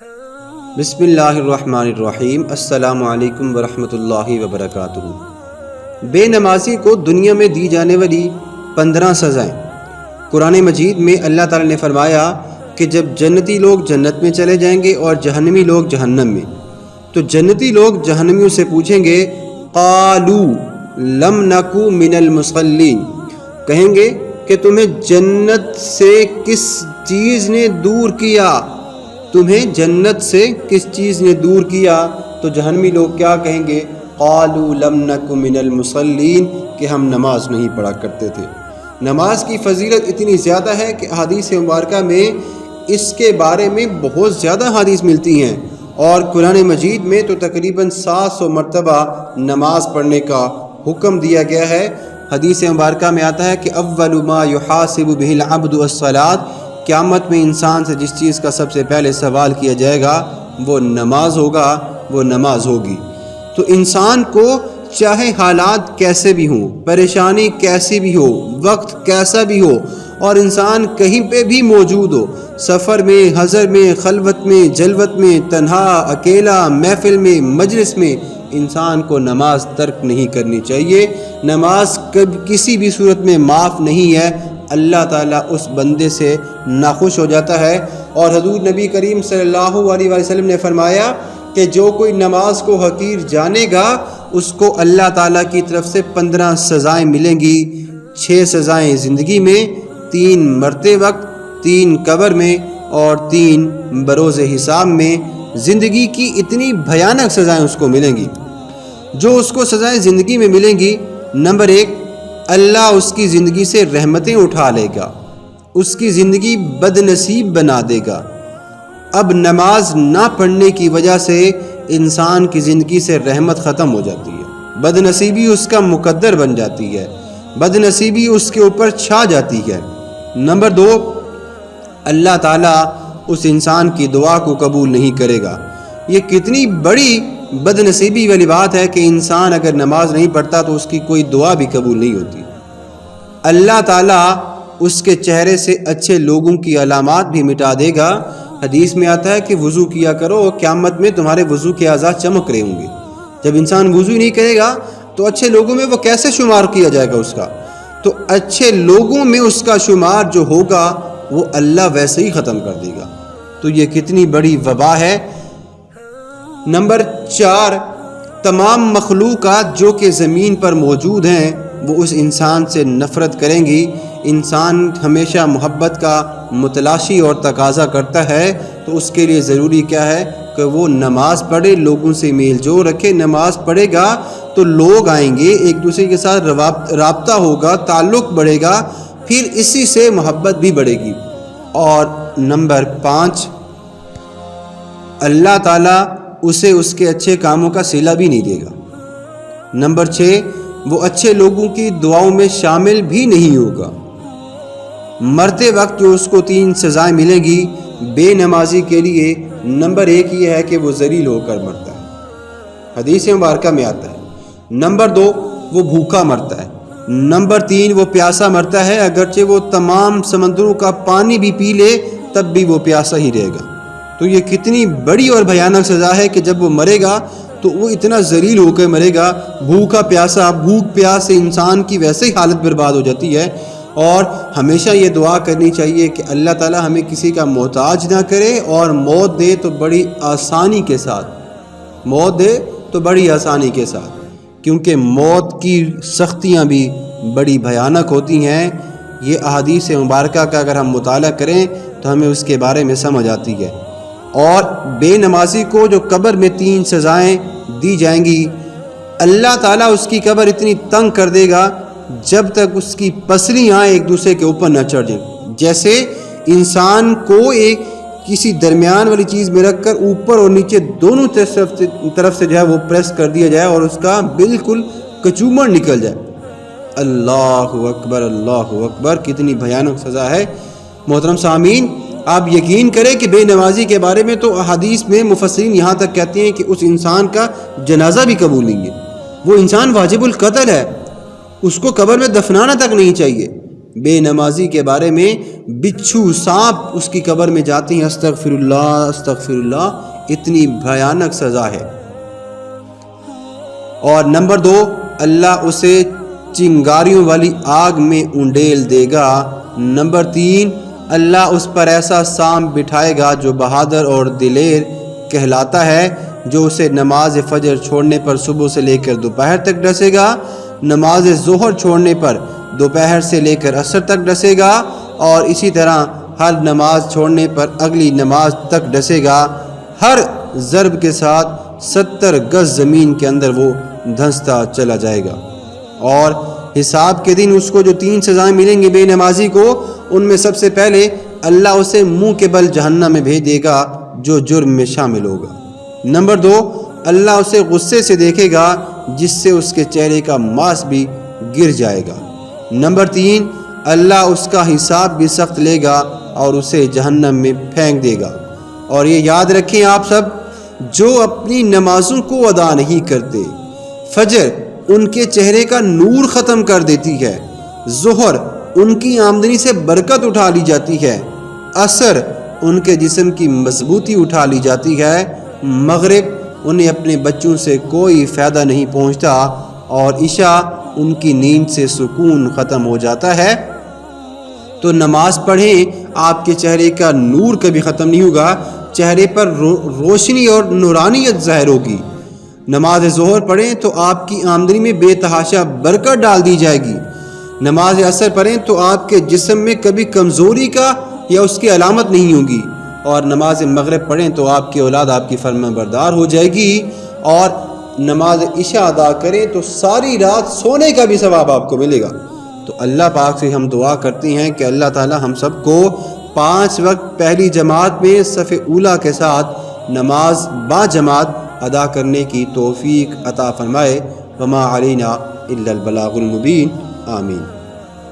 بسم اللہ الرحمن الرحیم۔ السلام علیکم ورحمۃ اللہ وبرکاتہ۔ بے نمازی کو دنیا میں دی جانے والی 15 سزائیں۔ قرآن مجید میں اللہ تعالیٰ نے فرمایا کہ جب جنتی لوگ جنت میں چلے جائیں گے اور جہنمی لوگ جہنم میں، تو جنتی لوگ جہنمیوں سے پوچھیں گے قالوا لم نکو من المصلین، کہیں گے کہ تمہیں جنت سے کس چیز نے دور کیا، تمہیں جنت سے کس چیز نے دور کیا؟ تو جہنمی لوگ کیا کہیں گے؟ قالوا لم نک من المصلین، کہ ہم نماز نہیں پڑھا کرتے تھے۔ نماز کی فضیلت اتنی زیادہ ہے کہ احادیث مبارکہ میں اس کے بارے میں بہت زیادہ حدیث ملتی ہیں، اور قرآن مجید میں تو تقریباً 700 مرتبہ نماز پڑھنے کا حکم دیا گیا ہے۔ حدیث مبارکہ میں آتا ہے کہ اول ما یحاسب به العبد الصلاۃ، قیامت میں انسان سے جس چیز کا سب سے پہلے سوال کیا جائے گا وہ نماز ہوگا، وہ نماز ہوگی۔ تو انسان کو چاہے حالات کیسے بھی ہوں، پریشانی کیسی بھی ہو، وقت کیسا بھی ہو، اور انسان کہیں پہ بھی موجود ہو، سفر میں، حضر میں، خلوت میں، جلوت میں، تنہا، اکیلا، محفل میں، مجلس میں، انسان کو نماز ترک نہیں کرنی چاہیے۔ نماز کسی بھی صورت میں معاف نہیں ہے، اللہ تعالیٰ اس بندے سے ناخوش ہو جاتا ہے۔ اور حضور نبی کریم صلی اللہ علیہ وسلم نے فرمایا کہ جو کوئی نماز کو حقیر جانے گا اس کو اللہ تعالیٰ کی طرف سے 15 سزائیں ملیں گی۔ 6 سزائیں زندگی میں، 3 مرتے وقت، 3 قبر میں، اور 3 بروز حساب میں۔ زندگی کی اتنی بھیانک سزائیں اس کو ملیں گی۔ جو اس کو سزائیں زندگی میں ملیں گی، نمبر 1، اللہ اس کی زندگی سے رحمتیں اٹھا لے گا، اس کی زندگی بد نصیب بنا دے گا۔ اب نماز نہ پڑھنے کی وجہ سے انسان کی زندگی سے رحمت ختم ہو جاتی ہے، بد نصیبی اس کا مقدر بن جاتی ہے، بد نصیبی اس کے اوپر چھا جاتی ہے۔ نمبر 2، اللہ تعالیٰ اس انسان کی دعا کو قبول نہیں کرے گا۔ یہ کتنی بڑی بد نصیبی والی بات ہے کہ انسان اگر نماز نہیں پڑھتا تو اس کی کوئی دعا بھی قبول نہیں ہوتی۔ اللہ تعالیٰ اس کے چہرے سے اچھے لوگوں کی علامات بھی مٹا دے گا۔ حدیث میں آتا ہے کہ وضو کیا کرو، قیامت میں تمہارے وضو کے اعضاء چمک رہے ہوں گے۔ جب انسان وضو نہیں کرے گا تو اچھے لوگوں میں وہ کیسے شمار کیا جائے گا اس کا؟ تو اچھے لوگوں میں اس کا شمار جو ہوگا وہ اللہ ویسے ہی ختم کر دے گا۔ تو یہ کتنی بڑی وبا ہے۔ نمبر 4، تمام مخلوقات جو کہ زمین پر موجود ہیں وہ اس انسان سے نفرت کریں گی۔ انسان ہمیشہ محبت کا متلاشی اور تقاضا کرتا ہے، تو اس کے لیے ضروری کیا ہے کہ وہ نماز پڑھے، لوگوں سے میل جول رکھے۔ نماز پڑھے گا تو لوگ آئیں گے، ایک دوسرے کے ساتھ رابطہ ہوگا، تعلق بڑھے گا، پھر اسی سے محبت بھی بڑھے گی۔ اور نمبر 5، اللہ تعالیٰ اسے اس کے اچھے کاموں کا صلہ بھی نہیں دے گا۔ نمبر 6، وہ اچھے لوگوں کی دعاؤں میں شامل بھی نہیں ہوگا۔ مرتے وقت جو اس کو 3 سزائیں ملیں گی بے نمازی کے لیے، نمبر 1 یہ ہے کہ وہ ذلیل ہو کر مرتا ہے، حدیث مبارکہ میں آتا ہے۔ نمبر 2، وہ بھوکا مرتا ہے۔ نمبر 3، وہ پیاسا مرتا ہے، اگرچہ وہ تمام سمندروں کا پانی بھی پی لے تب بھی وہ پیاسا ہی رہے گا۔ تو یہ کتنی بڑی اور بھیانک سزا ہے کہ جب وہ مرے گا تو وہ اتنا ذلیل ہو کر مرے گا، بھوکا پیاسا۔ بھوک پیاس سے انسان کی ویسے ہی حالت برباد ہو جاتی ہے۔ اور ہمیشہ یہ دعا کرنی چاہیے کہ اللہ تعالیٰ ہمیں کسی کا محتاج نہ کرے، اور موت دے تو بڑی آسانی کے ساتھ، موت دے تو بڑی آسانی کے ساتھ، کیونکہ موت کی سختیاں بھی بڑی بھیانک ہوتی ہیں۔ یہ احادیث مبارکہ کا اگر ہم مطالعہ کریں تو ہمیں اس کے بارے میں سمجھ آتی ہے۔ اور بے نمازی کو جو قبر میں 3 سزائیں دی جائیں گی، اللہ تعالیٰ اس کی قبر اتنی تنگ کر دے گا جب تک اس کی پسلیاں ایک دوسرے کے اوپر نہ چڑھ جائیں۔ جیسے انسان کو ایک کسی درمیان والی چیز میں رکھ کر اوپر اور نیچے دونوں طرف سے جو ہے وہ پریس کر دیا جائے اور اس کا بالکل کچومر نکل جائے۔ اللہ اکبر، اللہ اکبر، کتنی بھیانک سزا ہے۔ محترم سامعین، آپ یقین کریں کہ بے نمازی کے بارے میں تو احادیث میں مفسرین یہاں تک کہتے ہیں کہ اس انسان کا جنازہ بھی قبول نہیں ہے، وہ انسان واجب القتل ہے، اس کو قبر میں دفنانا تک نہیں چاہیے۔ بے نمازی کے بارے میں بچھو سانپ اس کی قبر میں جاتے ہیں، استغفر اللہ، اتنی بھیانک سزا ہے۔ اور نمبر 2، اللہ اسے چنگاریوں والی آگ میں انڈیل دے گا۔ نمبر 3، اللہ اس پر ایسا سانپ بٹھائے گا جو بہادر اور دلیر کہلاتا ہے، جو اسے نماز فجر چھوڑنے پر صبح سے لے کر دوپہر تک ڈسے گا، نماز ظہر چھوڑنے پر دوپہر سے لے کر عصر تک ڈسے گا، اور اسی طرح ہر نماز چھوڑنے پر اگلی نماز تک ڈسے گا۔ ہر ضرب کے ساتھ 70 گز زمین کے اندر وہ دھنستا چلا جائے گا۔ اور حساب کے دن اس کو جو 3 سزائیں ملیں گی بے نمازی کو، ان میں سب سے پہلے اللہ اسے منہ کے بل جہنم میں بھیج دے گا جو جرم میں شامل ہوگا۔ نمبر 2، اللہ اسے غصے سے دیکھے گا جس سے اس کے چہرے کا ماس بھی گر جائے گا۔ نمبر 3، اللہ اس کا حساب بھی سخت لے گا اور اسے جہنم میں پھینک دے گا۔ اور یہ یاد رکھیں آپ سب، جو اپنی نمازوں کو ادا نہیں کرتے، فجر ان کے چہرے کا نور ختم کر دیتی ہے، ظہر ان کی آمدنی سے برکت اٹھا لی جاتی ہے، عصر ان کے جسم کی مضبوطی اٹھا لی جاتی ہے، مغرب انہیں اپنے بچوں سے کوئی فائدہ نہیں پہنچتا، اور عشاء ان کی نیند سے سکون ختم ہو جاتا ہے۔ تو نماز پڑھیں، آپ کے چہرے کا نور کبھی ختم نہیں ہوگا، چہرے پر روشنی اور نورانیت ظاہر ہوگی۔ نماز ظہر پڑھیں تو آپ کی آمدنی میں بے تحاشا برکت ڈال دی جائے گی۔ نماز عصر پڑھیں تو آپ کے جسم میں کبھی کمزوری کا یا اس کی علامت نہیں ہوگی، اور نماز مغرب پڑھیں تو آپ کی اولاد آپ کی فرمان بردار ہو جائے گی، اور نماز عشاء ادا کریں تو ساری رات سونے کا بھی ثواب آپ کو ملے گا۔ تو اللہ پاک سے ہم دعا کرتے ہیں کہ اللہ تعالی ہم سب کو 5 وقت پہلی جماعت میں صف اولیٰ کے ساتھ نماز با جماعت ادا کرنے کی توفیق عطا فرمائے۔ وما علینا الا البلاغ المبین، آمین۔